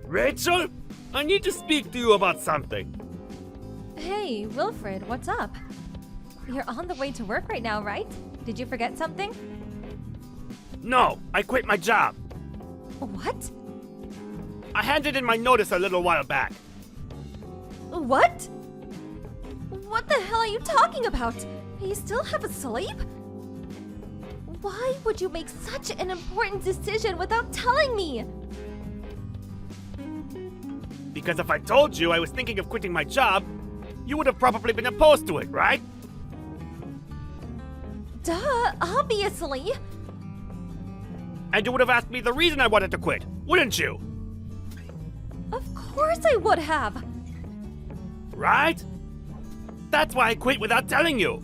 Rachel, I need to speak to you about something. Hey, Wilfred, what's up? You're on the way to work right now, right? Did you forget something? No, I quit my job. What? I handed in my notice a little while back. What? What the hell are you talking about? You still have a sleep? Why would you make such an important decision without telling me? Because if I told you I was thinking of quitting my job, you would have probably been opposed to it, right? Duh, obviously. And you would have asked me the reason I wanted to quit, wouldn't you? Of course I would have. Right? That's why I quit without telling you.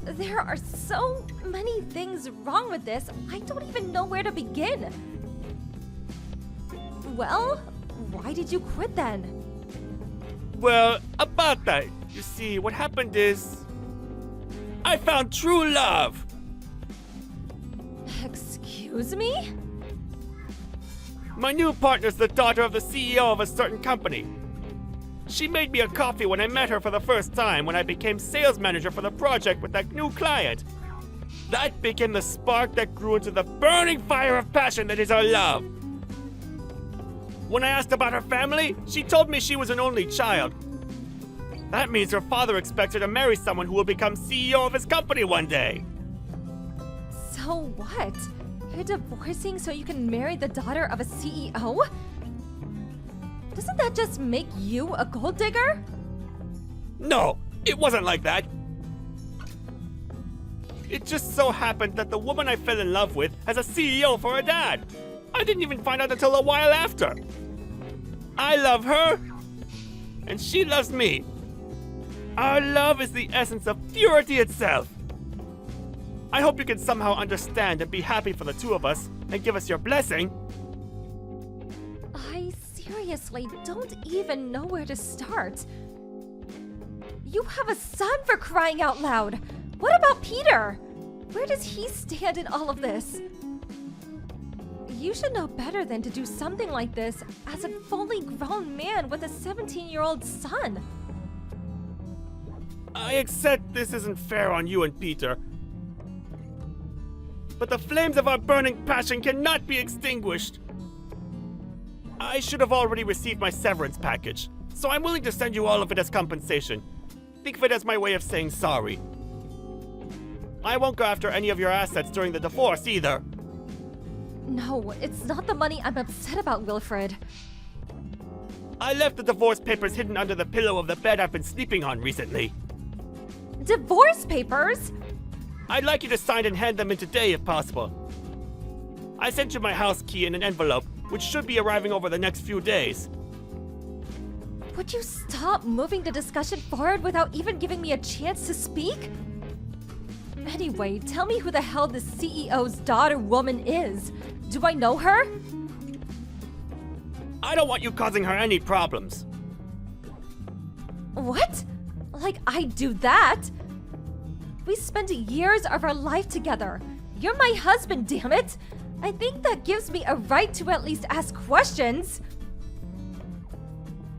There are so many things wrong with this, I don't even know where to begin. Well, why did you quit then? Well, about that, you see, what happened is... I found true love! Excuse me? My new partner's the daughter of the CEO of a certain company. She made me a coffee when I met her for the first time when I became sales manager for the project with that new client. That became the spark that grew into the burning fire of passion that is our love. When I asked about her family, she told me she was an only child. That means her father expects her to marry someone who will become CEO of his company one day. So what? You're divorcing so you can marry the daughter of a CEO? Doesn't that just make you a gold digger? No, it wasn't like that. It just so happened that the woman I fell in love with has a CEO for a dad. I didn't even find out until a while after. I love her, and she loves me. Our love is the essence of purity itself. I hope you can somehow understand and be happy for the two of us and give us your blessing. I seriously don't even know where to start. You have a son, for crying out loud! What about Peter? Where does he stand in all of this? You should know better than to do something like this as a fully grown man with a 17-year-old son. I accept this isn't fair on you and Peter. But the flames of our burning passion cannot be extinguished. I should have already received my severance package, so I'm willing to send you all of it as compensation. Think of it as my way of saying sorry. I won't go after any of your assets during the divorce either. No, it's not the money I'm upset about, Wilfred. I left the divorce papers hidden under the pillow of the bed I've been sleeping on recently. Divorce papers? I'd like you to sign and hand them in today if possible. I sent you my house key in an envelope, which should be arriving over the next few days. Would you stop moving the discussion forward without even giving me a chance to speak? Anyway, tell me who the hell this CEO's daughter woman is. Do I know her? I don't want you causing her any problems. What? Like I do that? We spent years of our life together. You're my husband, damn it! I think that gives me a right to at least ask questions.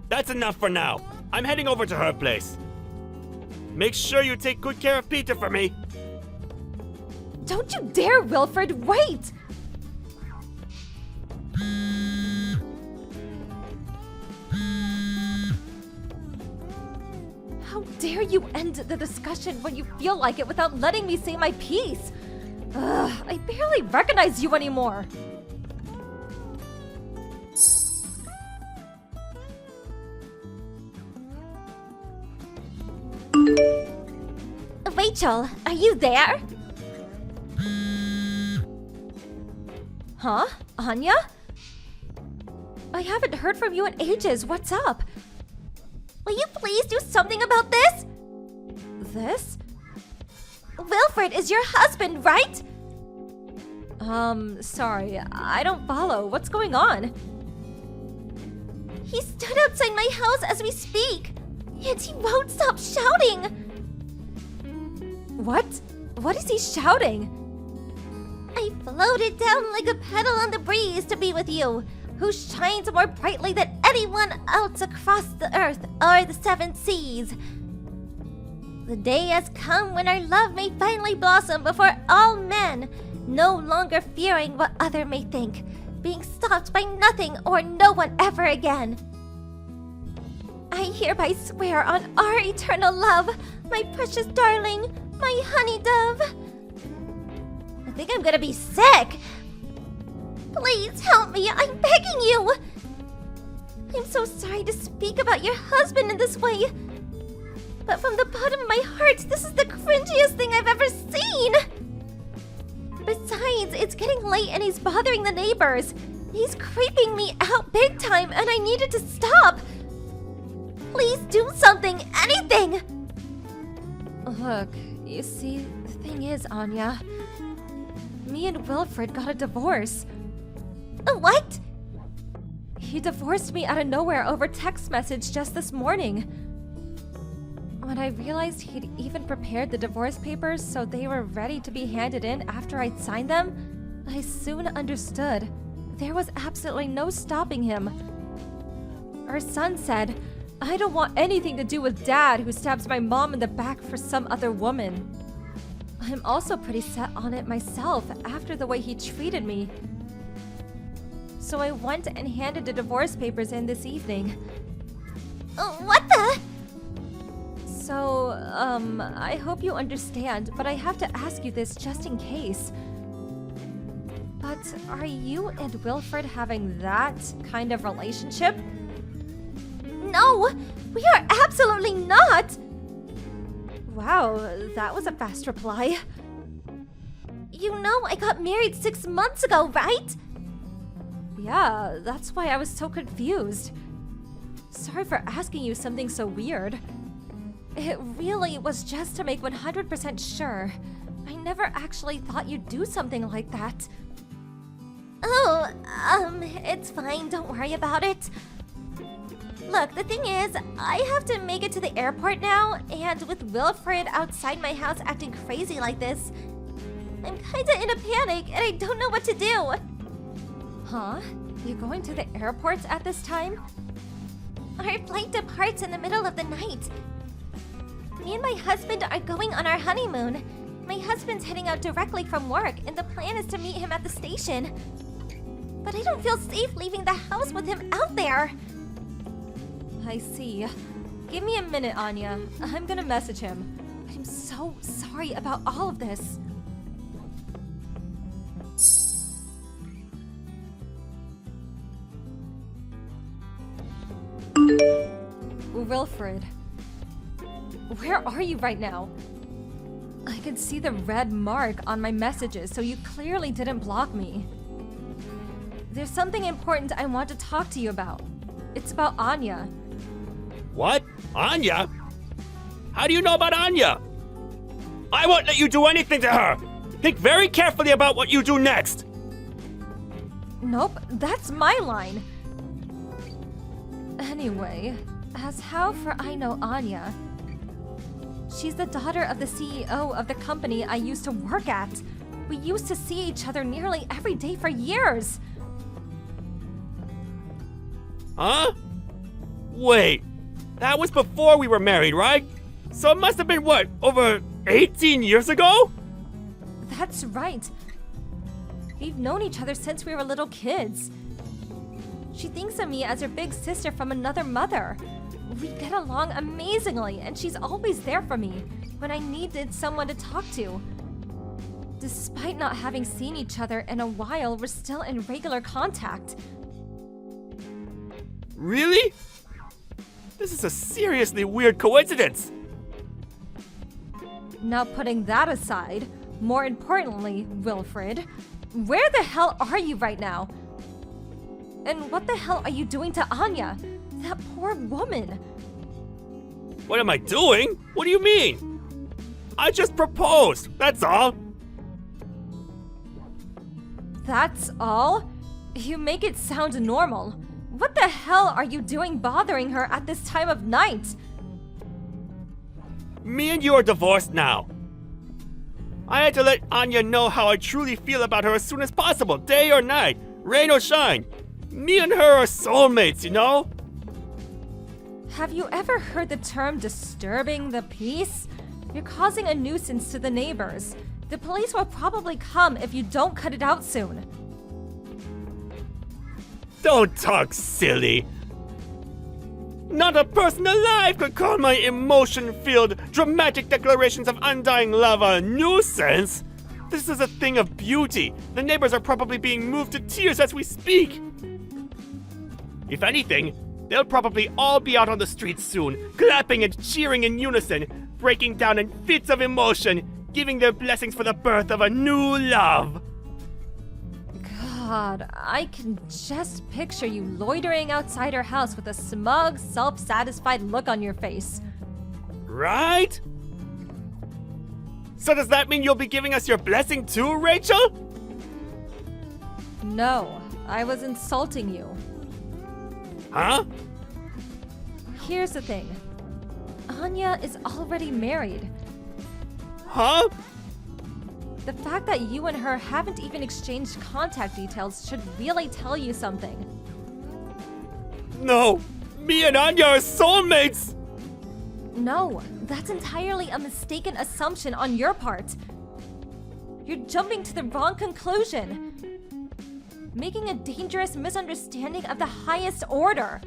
That's enough for now. I'm heading over to her place. Make sure you take good care of Peter for me. Don't you dare, Wilfred! Wait! How dare you end the discussion when you feel like it without letting me say my piece? Ugh, I barely recognize you anymore. Rachel, are you there? Huh? Anya? I haven't heard from you in ages. What's up? Will you please do something about this? This? Wilfred is your husband, right? Sorry, I don't follow. What's going on? He stood outside my house as we speak, and he won't stop shouting. What? What is he shouting? I floated down like a petal on the breeze to be with you. who shines more brightly than anyone else across the earth or the seven seas. The day has come when our love may finally blossom before all men, no longer fearing what other may think, being stopped by nothing or no one ever again. I hereby swear on our eternal love, my precious darling, my honey dove. I think I'm gonna be sick. Please help me, I'm begging you. I'm so sorry to speak about your husband in this way, but from the bottom of my heart, this is the cringiest thing I've ever seen. Besides, it's getting late and he's bothering the neighbors. He's creeping me out big time and I need it to stop. Please do something, anything! Look, you see, the thing is, Anya, me and Wilfred got a divorce. What? He divorced me out of nowhere over text message just this morning. When I realized he'd even prepared the divorce papers so they were ready to be handed in after I'd signed them, I soon understood. There was absolutely no stopping him. Our son said, "I don't want anything to do with Dad who stabs my mom in the back for some other woman." I'm also pretty set on it myself after the way he treated me. So I went and handed the divorce papers in this evening. What the? So, I hope you understand, but I have to ask you this just in case. But are you and Wilfred having that kind of relationship? No, we are absolutely not! Wow, that was a fast reply. You know I got married 6 months ago, right? Yeah, that's why I was so confused. Sorry for asking you something so weird. It really was just to make 100% sure. I never actually thought you'd do something like that. Oh, it's fine, don't worry about it. Look, the thing is, I have to make it to the airport now, and with Wilfred outside my house acting crazy like this, I'm kinda in a panic and I don't know what to do. Huh? You're going to the airport at this time? Our flight departs in the middle of the night. Me and my husband are going on our honeymoon. My husband's heading out directly from work, and the plan is to meet him at the station. But I don't feel safe leaving the house with him out there. I see. Give me a minute, Anya. I'm gonna message him. I'm so sorry about all of this. Wilfred, where are you right now? I can see the red mark on my messages, so you clearly didn't block me. There's something important I want to talk to you about. It's about Anya. What? Anya? How do you know about Anya? I won't let you do anything to her! Think very carefully about what you do next! Nope, that's my line. Anyway, as how for I know Anya, she's the daughter of the CEO of the company I used to work at. We used to see each other nearly every day for years. Huh? Wait, that was before we were married, right? So it must have been, what, over 18 years ago? That's right. We've known each other since we were little kids. She thinks of me as her big sister from another mother. We get along amazingly, and she's always there for me when I needed someone to talk to. Despite not having seen each other in a while, we're still in regular contact. Really? This is a seriously weird coincidence. Now putting that aside, more importantly, Wilfred, where the hell are you right now? And what the hell are you doing to Anya? That poor woman. What am I doing? What do you mean? I just proposed, that's all. That's all? You make it sound normal. What the hell are you doing bothering her at this time of night? Me and you are divorced now. I had to let Anya know how I truly feel about her as soon as possible, day or night, rain or shine. Me and her are soulmates, you know? Have you ever heard the term disturbing the peace? You're causing a nuisance to the neighbors. The police will probably come if you don't cut it out soon. Don't talk silly. Not a person alive could call my emotion-filled, dramatic declarations of undying love a nuisance. This is a thing of beauty. The neighbors are probably being moved to tears as we speak. If anything, they'll probably all be out on the streets soon, clapping and cheering in unison, breaking down in fits of emotion, giving their blessings for the birth of a new love. God, I can just picture you loitering outside her house with a smug, self-satisfied look on your face. Right? So does that mean you'll be giving us your blessing too, Rachel? No, I was insulting you. Huh? Here's the thing. Anya is already married. Huh? The fact that you and her haven't even exchanged contact details should really tell you something. No, me and Anya are soulmates! No, that's entirely a mistaken assumption on your part. You're jumping to the wrong conclusion. Making a dangerous misunderstanding of the highest order.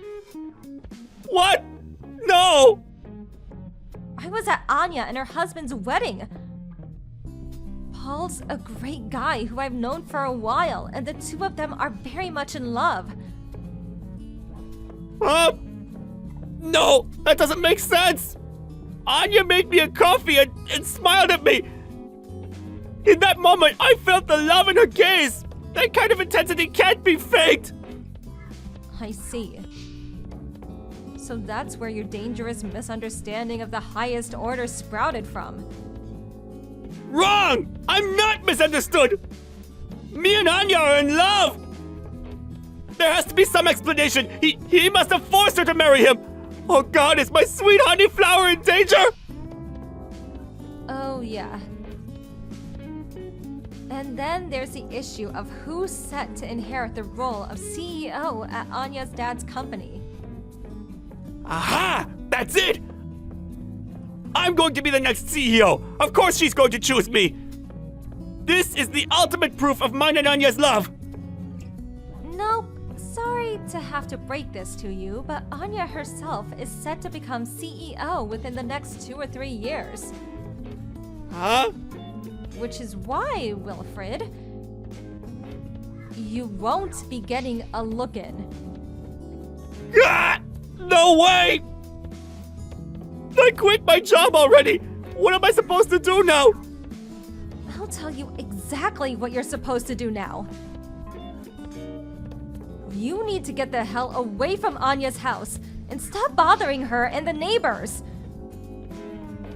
What? No! I was at Anya and her husband's wedding. Paul's a great guy who I've known for a while, and the two of them are very much in love. No, that doesn't make sense! Anya made me a coffee and smiled at me! In that moment, I felt the love in her gaze! That kind of intensity can't be faked! I see. So that's where your dangerous misunderstanding of the highest order sprouted from. Wrong! I'm not misunderstood! Me and Anya are in love! There has to be some explanation! He must have forced her to marry him! Oh God, is my sweet honey flower in danger? Oh yeah. And then there's the issue of who's set to inherit the role of CEO at Anya's dad's company. Aha! That's it! I'm going to be the next CEO! Of course she's going to choose me! This is the ultimate proof of mine and Anya's love! Nope. Sorry to have to break this to you, but Anya herself is set to become CEO within the next 2 or 3 years. Huh? Which is why, Wilfred, you won't be getting a look-in. Ah! No way! I quit my job already! What am I supposed to do now? I'll tell you exactly what you're supposed to do now. You need to get the hell away from Anya's house and stop bothering her and the neighbors.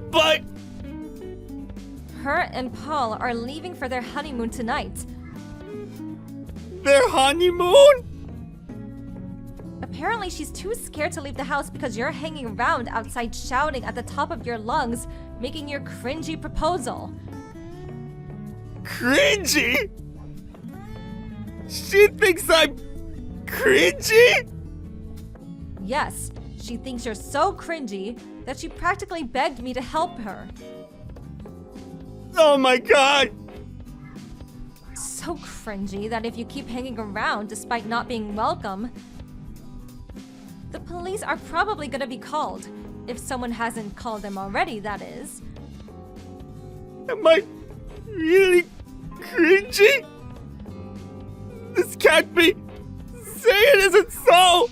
But... Her and Paul are leaving for their honeymoon tonight. their honeymoon? Apparently she's too scared to leave the house because you're hanging around outside shouting at the top of your lungs, making your cringy proposal. Cringy? She thinks I'm cringy? Yes, she thinks you're so cringy that she practically begged me to help her. Oh my god! So cringy that if you keep hanging around despite not being welcome, the police are probably gonna be called. If someone hasn't called them already, that is. Am I really cringy? This can't be. Say it isn't so!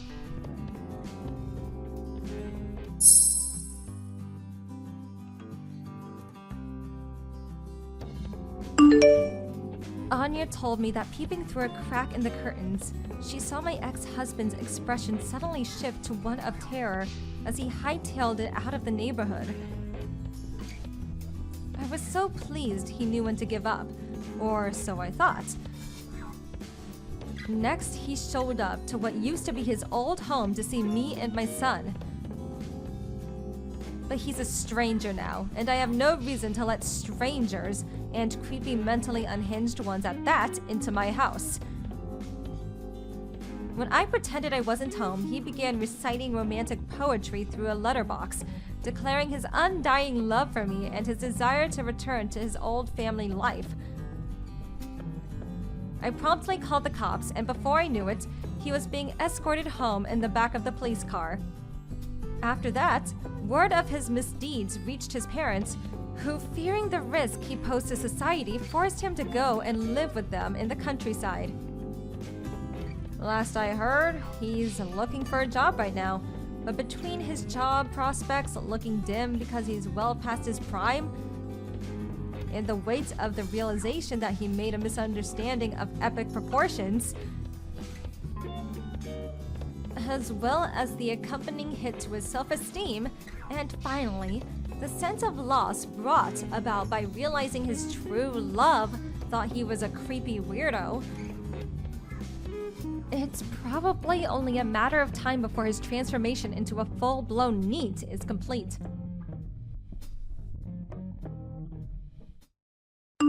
Anya told me that peeping through a crack in the curtains, she saw my ex-husband's expression suddenly shift to one of terror as he hightailed it out of the neighborhood. I was so pleased he knew when to give up, or so I thought. Next, he showed up to what used to be his old home to see me and my son. But he's a stranger now, and I have no reason to let strangers, and creepy mentally unhinged ones at that, into my house. When I pretended I wasn't home, he began reciting romantic poetry through a letterbox, declaring his undying love for me and his desire to return to his old family life. I promptly called the cops, and before I knew it, he was being escorted home in the back of the police car. After that, word of his misdeeds reached his parents, who, fearing the risk he posed to society, forced him to go and live with them in the countryside. Last I heard, he's looking for a job right now, but between his job prospects looking dim because he's well past his prime, and the weight of the realization that he made a misunderstanding of epic proportions, as well as the accompanying hit to his self-esteem, and finally, the sense of loss brought about by realizing his true love thought he was a creepy weirdo, it's probably only a matter of time before his transformation into a full-blown NEET is complete.